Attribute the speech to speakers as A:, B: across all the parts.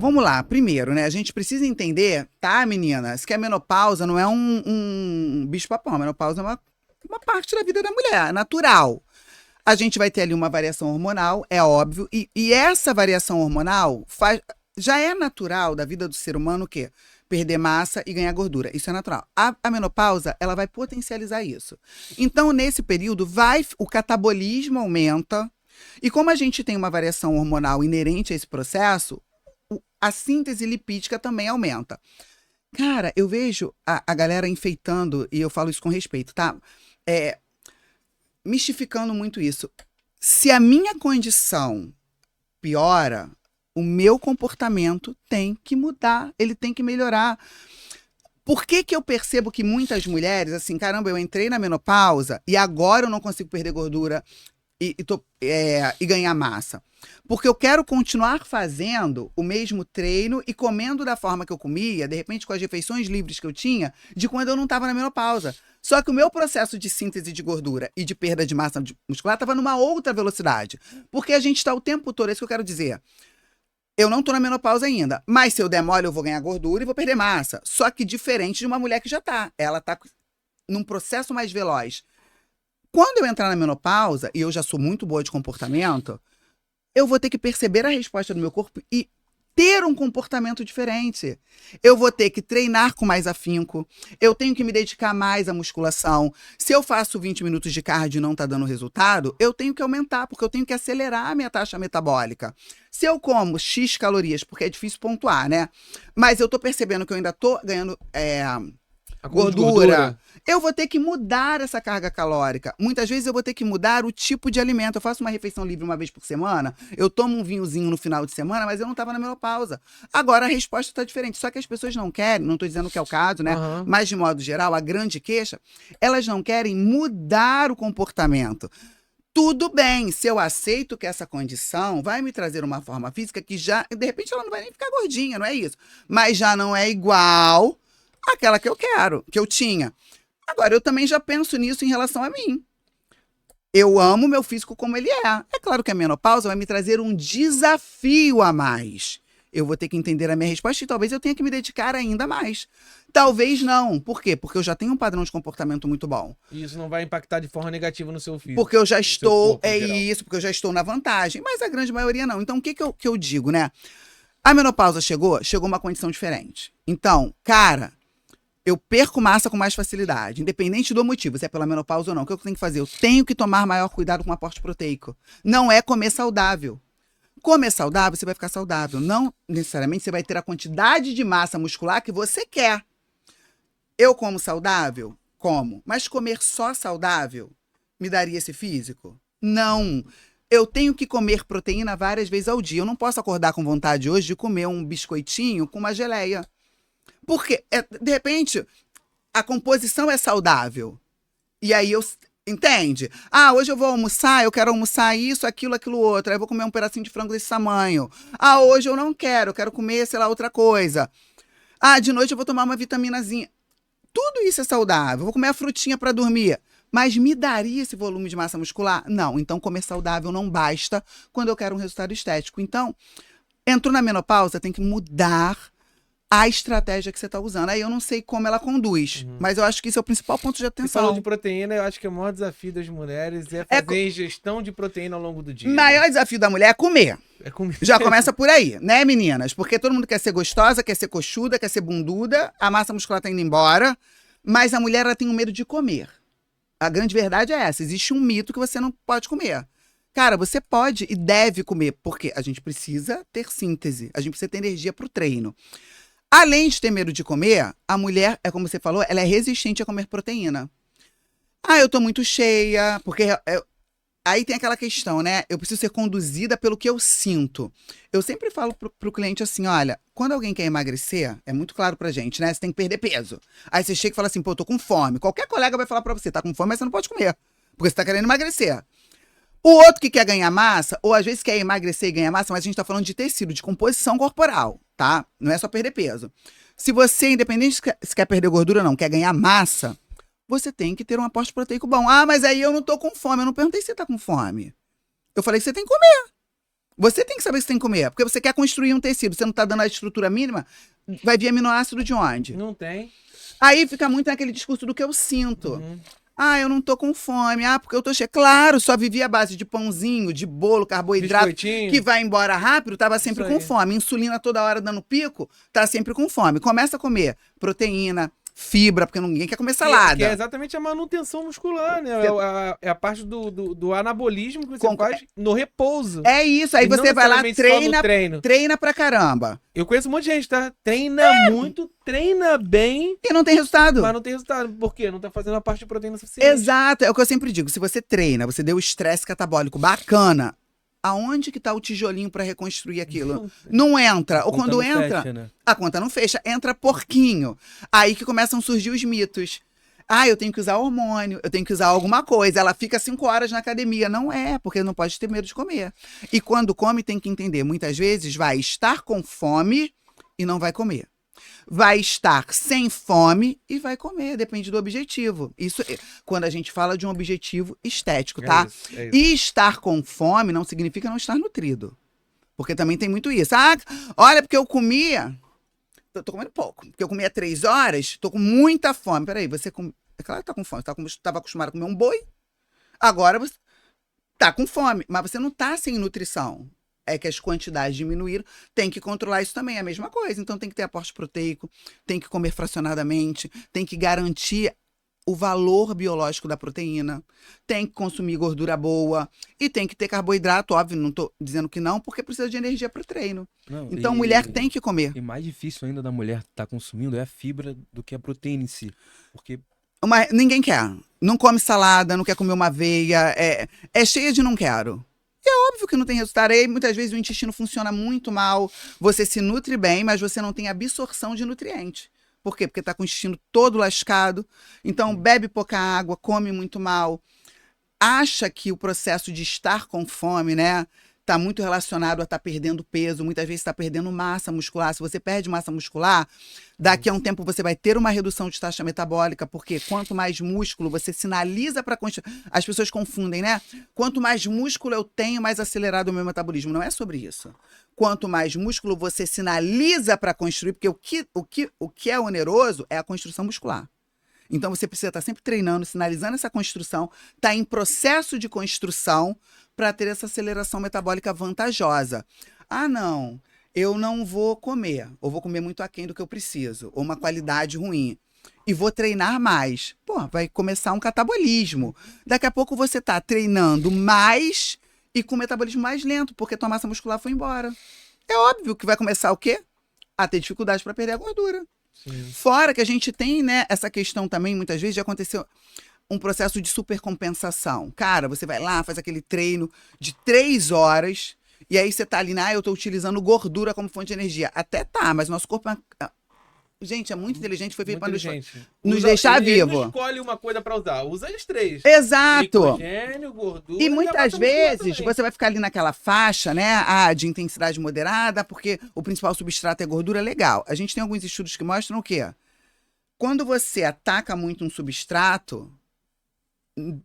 A: vamos lá. Primeiro, né? A gente precisa entender, tá, meninas, que a menopausa não é um bicho-papão. A menopausa é uma parte da vida da mulher, é natural. A gente vai ter ali uma variação hormonal, é óbvio, e essa variação hormonal já é natural da vida do ser humano o quê? Perder massa e ganhar gordura. Isso é natural. A menopausa, ela vai potencializar isso. Então, nesse período, o catabolismo aumenta, e como a gente tem uma variação hormonal inerente a esse processo, a síntese lipídica também aumenta. Cara, eu vejo a galera enfeitando, e eu falo isso com respeito, tá? Mistificando muito isso. Se a minha condição piora, o meu comportamento tem que mudar, ele tem que melhorar. Por que que eu percebo que muitas mulheres, assim, caramba, eu entrei na menopausa e agora eu não consigo perder gordura e ganhar massa? Porque eu quero continuar fazendo o mesmo treino e comendo da forma que eu comia, de repente com as refeições livres que eu tinha, de quando eu não estava na menopausa. Só que o meu processo de síntese de gordura e de perda de massa muscular estava numa outra velocidade. Porque a gente está o tempo todo, é isso que eu quero dizer. Eu não estou na menopausa ainda, mas se eu der mole eu vou ganhar gordura e vou perder massa. Só que diferente de uma mulher que já está. Ela está num processo mais veloz. Quando eu entrar na menopausa, e eu já sou muito boa de comportamento, eu vou ter que perceber a resposta do meu corpo e ter um comportamento diferente. Eu vou ter que treinar com mais afinco, eu tenho que me dedicar mais à musculação. Se eu faço 20 minutos de cardio e não está dando resultado, eu tenho que aumentar, porque eu tenho que acelerar a minha taxa metabólica. Se eu como X calorias, porque é difícil pontuar, né? Mas eu tô percebendo que eu ainda tô ganhando gordura, eu vou ter que mudar essa carga calórica. Muitas vezes eu vou ter que mudar o tipo de alimento. Eu faço uma refeição livre uma vez por semana, eu tomo um vinhozinho no final de semana, mas eu não estava na menopausa. Agora a resposta está diferente. Só que as pessoas não querem, não estou dizendo que é o caso, né?
B: Uhum.
A: Mas de modo geral, a grande queixa, elas não querem mudar o comportamento. Tudo bem, se eu aceito que essa condição vai me trazer uma forma física que já, de repente ela não vai nem ficar gordinha, não é isso? Mas já não é igual àquela que eu quero, que eu tinha. Agora, eu também já penso nisso em relação a mim. Eu amo meu físico como ele é. É claro que a menopausa vai me trazer um desafio a mais. Eu vou ter que entender a minha resposta e talvez eu tenha que me dedicar ainda mais. Talvez não. Por quê? Porque eu já tenho um padrão de comportamento muito bom.
B: E isso não vai impactar de forma negativa no seu físico.
A: Porque eu já estou,
B: corpo, em geral.
A: porque eu já estou na vantagem. Mas a grande maioria não. Então, o que eu digo, né? A menopausa chegou uma condição diferente. Então, cara, eu perco massa com mais facilidade, independente do motivo, se é pela menopausa ou não. O que eu tenho que fazer? Eu tenho que tomar maior cuidado com o aporte proteico. Não é comer saudável. Comer saudável, você vai ficar saudável. Não necessariamente você vai ter a quantidade de massa muscular que você quer. Eu como saudável? Como. Mas comer só saudável me daria esse físico? Não. Eu tenho que comer proteína várias vezes ao dia. Eu não posso acordar com vontade hoje de comer um biscoitinho com uma geleia. Porque, de repente, a composição é saudável. E aí eu... Entende? Ah, hoje eu vou almoçar, eu quero almoçar isso, aquilo, aquilo outro. Aí eu vou comer um pedacinho de frango desse tamanho. Ah, hoje eu não quero, eu quero comer, sei lá, outra coisa. Ah, de noite eu vou tomar uma vitaminazinha. Tudo isso é saudável. Eu vou comer a frutinha para dormir. Mas me daria esse volume de massa muscular? Não. Então, comer saudável não basta quando eu quero um resultado estético. Então, entrou na menopausa, tem que mudar a estratégia que você está usando. Aí eu não sei como ela conduz, mas eu acho que isso é o principal ponto de
B: Você
A: atenção.
B: falou de proteína, eu acho que o maior desafio das mulheres é fazer ingestão de proteína ao longo do dia.
A: O maior desafio da mulher é comer.
B: É comer.
A: Já começa por aí, né, meninas? Porque todo mundo quer ser gostosa, quer ser coxuda, quer ser bunduda, a massa muscular tá indo embora, mas a mulher ela tem um medo de comer. A grande verdade é essa, existe um mito que você não pode comer. Cara, você pode e deve comer, porque a gente precisa ter síntese, a gente precisa ter energia pro treino. Além de ter medo de comer, a mulher, é como você falou, ela é resistente a comer proteína. Ah, eu tô muito cheia, porque aí tem aquela questão, né? Eu preciso ser conduzida pelo que eu sinto. Eu sempre falo pro cliente assim, olha, quando alguém quer emagrecer, é muito claro pra gente, né? Você tem que perder peso. Aí você chega e fala assim, pô, eu tô com fome. Qualquer colega vai falar pra você, tá com fome, mas você não pode comer, porque você tá querendo emagrecer. O outro que quer ganhar massa, ou às vezes quer emagrecer e ganhar massa, mas a gente tá falando de tecido, de composição corporal, tá? Não é só perder peso. Se você, independente se quer perder gordura ou não, quer ganhar massa, você tem que ter um aporte proteico bom. Ah, mas aí eu não tô com fome. Eu não perguntei se você tá com fome. Eu falei que você tem que comer. Você tem que saber o que você tem que comer, porque você quer construir um tecido, você não tá dando a estrutura mínima, vai vir aminoácido de onde?
B: Não tem.
A: Aí fica muito naquele discurso do que eu sinto.
B: Uhum.
A: Ah, eu não tô com fome. Ah, porque eu tô cheia. Claro, só vivia à base de pãozinho, de bolo, carboidrato,
B: Biscoitinho.
A: que vai embora rápido, tava sempre
B: Isso
A: com
B: aí.
A: fome. Insulina toda hora dando pico, tá sempre com fome. Começa a comer proteína, fibra, porque ninguém quer comer salada.
B: Que é exatamente a manutenção muscular, né? É a parte do anabolismo que você
A: Com-
B: faz no repouso.
A: É isso, aí
B: E não
A: você vai lá,
B: necessariamente só no treino.
A: treina pra caramba.
B: Eu conheço um monte de gente, tá? Treina muito, treina bem,
A: E não tem resultado.
B: mas não tem resultado. Por quê? Não tá fazendo a parte de proteína suficiente.
A: Exato, é o que eu sempre digo. Se você treina, você deu estresse catabólico bacana, aonde que tá o tijolinho pra reconstruir aquilo? Não entra. Ou
C: Conta
A: quando
C: não
A: entra,
C: fecha, né?
A: a conta não fecha, entra porquinho. Aí que começam a surgir os mitos. Ah, eu tenho que usar hormônio, eu tenho que usar alguma coisa. Ela fica 5 horas na academia. Não é, porque não pode ter medo de comer. E quando come, tem que entender. Muitas vezes vai estar com fome e não vai comer. Vai estar sem fome e vai comer, depende do objetivo. Isso é quando a gente fala de um objetivo estético, tá?
B: É isso.
A: E estar com fome não significa não estar nutrido. Porque também tem muito isso. Ah, olha, porque eu comia. Tô comendo pouco. Porque eu comia 3 horas, tô com muita fome. Peraí, você come. É claro que tá com fome. Você tava acostumado a comer um boi. Agora você tá com fome. Mas você não tá sem nutrição. É que as quantidades diminuíram. Tem que controlar isso também. É a mesma coisa. Então tem que ter aporte proteico, tem que comer fracionadamente, tem que garantir o valor biológico da proteína, tem que consumir gordura boa e tem que ter carboidrato, óbvio, não tô dizendo que não, porque precisa de energia para o treino.
C: Não,
A: Então, mulher tem que comer.
C: E mais difícil ainda da mulher estar consumindo é a fibra do que a proteína em si. Porque
A: Ninguém quer. Não come salada, não quer comer uma aveia, é cheia de não quero. E é óbvio que não tem resultado. Aí, muitas vezes o intestino funciona muito mal, você se nutre bem, mas você não tem absorção de nutriente. Por quê? Porque está com o intestino todo lascado, então bebe pouca água, come muito mal, acha que o processo de estar com fome, né, está muito relacionado a estar perdendo peso, muitas vezes está perdendo massa muscular. Se você perde massa muscular, daqui a um tempo você vai ter uma redução de taxa metabólica, porque quanto mais músculo você sinaliza para construir. As pessoas confundem, né? Quanto mais músculo eu tenho, mais acelerado o meu metabolismo. Não é sobre isso. Quanto mais músculo você sinaliza para construir, porque o que é oneroso é a construção muscular. Então você precisa estar sempre treinando, sinalizando essa construção, está em processo de construção para ter essa aceleração metabólica vantajosa. Ah, não, eu não vou comer, ou vou comer muito aquém do que eu preciso, ou uma qualidade ruim, e vou treinar mais. Pô, vai começar um catabolismo. Daqui a pouco você está treinando mais e com o metabolismo mais lento, porque tua massa muscular foi embora. É óbvio que vai começar o quê? A ter dificuldade para perder a gordura.
B: Sim.
A: Fora que a gente tem, né, essa questão também, muitas vezes, de acontecer um processo de supercompensação. Cara, você vai lá, faz aquele treino de 3 horas, e aí você tá ali, eu tô utilizando gordura como fonte de energia. Até tá, mas nosso corpo... Gente, é muito inteligente, foi feito para nos deixar
B: ele
A: vivo.
B: Não escolhe uma coisa para usar, usa as 3.
A: Exato!
B: Glicogênio, gordura
A: E
B: a
A: muitas
B: massa muscular
A: vezes
B: também.
A: você vai ficar ali naquela faixa, né, de intensidade moderada, porque o principal substrato é gordura, legal. A gente tem alguns estudos que mostram o quê? Quando você ataca muito um substrato,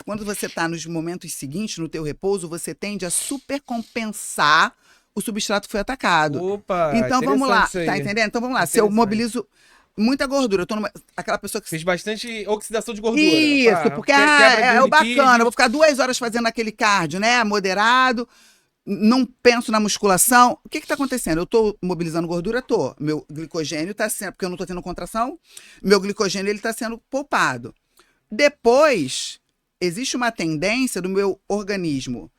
A: quando você está nos momentos seguintes, no teu repouso, você tende a supercompensar o substrato que foi atacado.
B: Opa,
A: Então vamos lá,
B: interessante isso aí.
A: tá entendendo? Então vamos lá, se eu
B: Interessante.
A: mobilizo muita gordura, eu tô aquela pessoa que...
B: Fez bastante oxidação de gordura.
A: Isso, porque é o bacana, eu vou ficar 2 horas fazendo aquele cardio, né, moderado, não penso na musculação. O que está acontecendo? Eu estou mobilizando gordura? Tô. Meu glicogênio está sendo, porque eu não estou tendo contração, meu glicogênio ele está sendo poupado. Depois, existe uma tendência do meu organismo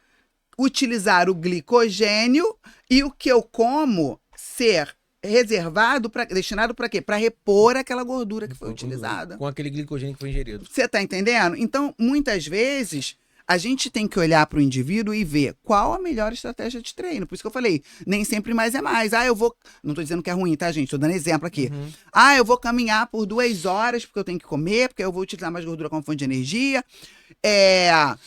A: utilizar o glicogênio e o que eu como ser reservado, destinado para quê? Para repor aquela gordura que foi utilizada.
B: Com aquele glicogênio que foi ingerido.
A: Você está entendendo? Então, muitas vezes, a gente tem que olhar para o indivíduo e ver qual a melhor estratégia de treino. Por isso que eu falei, nem sempre mais é mais. Ah, eu vou... Não estou dizendo que é ruim, tá, gente? Estou dando exemplo aqui.
B: Uhum.
A: Ah, eu vou caminhar por 2 horas porque eu tenho que comer, porque eu vou utilizar mais gordura como fonte de energia.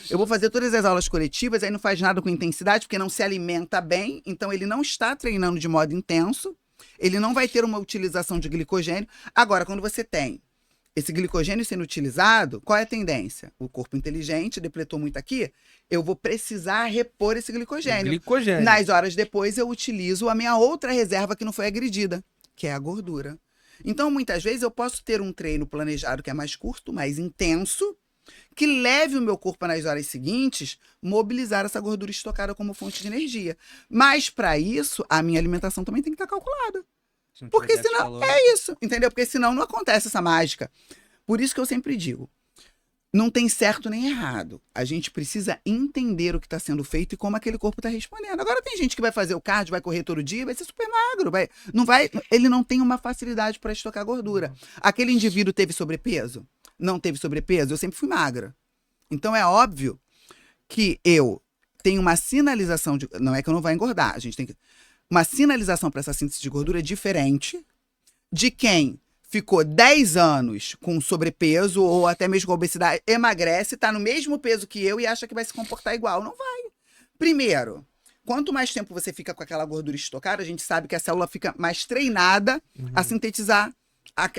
A: Eu vou fazer todas as aulas coletivas, aí não faz nada com intensidade, porque não se alimenta bem. Então, ele não está treinando de modo intenso. Ele não vai ter uma utilização de glicogênio. Agora, quando você tem esse glicogênio sendo utilizado, qual é a tendência? O corpo inteligente depletou muito aqui, eu vou precisar repor esse glicogênio.
B: Glicogênio.
A: Nas horas depois, eu utilizo a minha outra reserva que não foi agredida, que é a gordura. Então, muitas vezes, eu posso ter um treino planejado que é mais curto, mais intenso, que leve o meu corpo nas horas seguintes mobilizar essa gordura estocada como fonte de energia. Mas, para isso, a minha alimentação também tem que estar calculada.
C: Se não
A: Porque
C: tiver
A: senão,
C: calórico.
A: é isso, entendeu? Porque senão não acontece essa mágica. Por isso que eu sempre digo, não tem certo nem errado. A gente precisa entender o que está sendo feito e como aquele corpo está respondendo. Agora tem gente que vai fazer o cardio, vai correr todo dia, vai ser super magro, ele não tem uma facilidade para estocar gordura. Aquele indivíduo teve sobrepeso? Não teve sobrepeso? Eu sempre fui magra. Então é óbvio que eu tenho uma sinalização de, não é que eu não vou engordar, a gente tem que uma sinalização para essa síntese de gordura diferente de quem ficou 10 anos com sobrepeso ou até mesmo com obesidade, emagrece, está no mesmo peso que eu e acha que vai se comportar igual. Não vai. Primeiro, quanto mais tempo você fica com aquela gordura estocada, a gente sabe que a célula fica mais treinada a sintetizar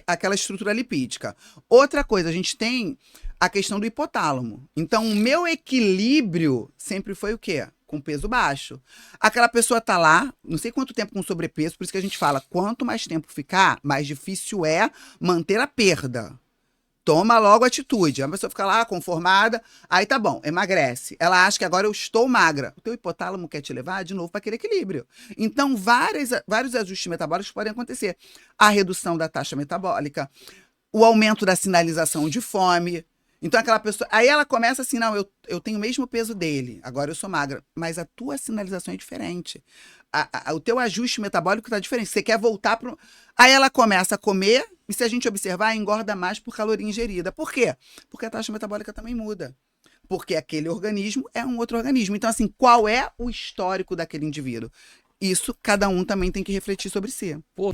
A: aquela estrutura lipídica. Outra coisa, a gente tem a questão do hipotálamo. Então, o meu equilíbrio sempre foi o quê? Com peso baixo. Aquela pessoa tá lá, não sei quanto tempo com sobrepeso, por isso que a gente fala, quanto mais tempo ficar, mais difícil é manter a perda. Toma logo atitude. A pessoa fica lá, conformada, aí tá bom, emagrece. Ela acha que agora eu estou magra. O teu hipotálamo quer te levar de novo para aquele equilíbrio. Então, vários ajustes metabólicos podem acontecer. A redução da taxa metabólica, o aumento da sinalização de fome. Então, aquela pessoa... Aí ela começa assim, não, eu tenho o mesmo peso dele, agora eu sou magra. Mas a tua sinalização é diferente. O teu ajuste metabólico tá diferente. Você quer voltar para... Aí ela começa a comer, e se a gente observar, engorda mais por caloria ingerida. Por quê? Porque a taxa metabólica também muda. Porque aquele organismo é um outro organismo. Então, assim, qual é o histórico daquele indivíduo? Isso, cada um também tem que refletir sobre si.
B: Pô,